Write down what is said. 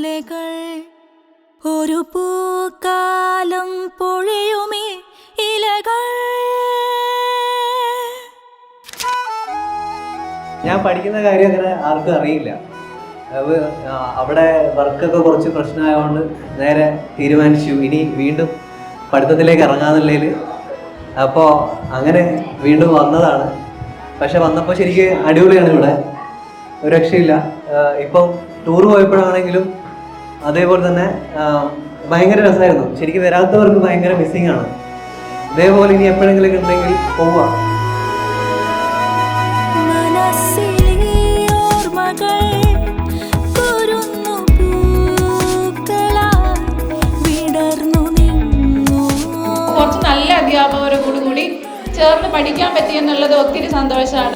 ഓർമ്മലകൾ ഒരു പൂക്കാലം പൊഴിയുമേ ഇലകൾ. ഞാൻ പഠിക്കുന്ന കാര്യം അങ്ങനെ ആർക്കും അറിയില്ല. അവിടെ വർക്കൊക്കെ കുറച്ച് പ്രശ്നമായതുകൊണ്ട് നേരെ തീരുമാനിച്ചു ഇനി വീണ്ടും പഠിത്തത്തിലേക്ക് ഇറങ്ങാന്നുള്ളതിൽ. അപ്പോൾ അങ്ങനെ വീണ്ടും വന്നതാണ്. പക്ഷെ വന്നപ്പോൾ ശരിക്കും അടിപൊളിയാണ് ഇവിടെ, ഒരു രക്ഷയില്ല. ഇപ്പം ടൂർ പോയപ്പോഴാണെങ്കിലും അതേപോലെ തന്നെ ഭയങ്കര രസമായിരുന്നു. ശരിക്കും വരാത്തവർക്ക് ഭയങ്കര മിസ്സിങ് ആണ്. ഇതേപോലെ ഇനി എപ്പോഴെങ്കിലും ഉണ്ടെങ്കിൽ പോവാം. കുറച്ച് നല്ല അധ്യാപകരെ കൂടി ചേർന്ന് പഠിക്കാൻ പറ്റിയെന്നുള്ളത് ഒത്തിരി സന്തോഷമാണ്.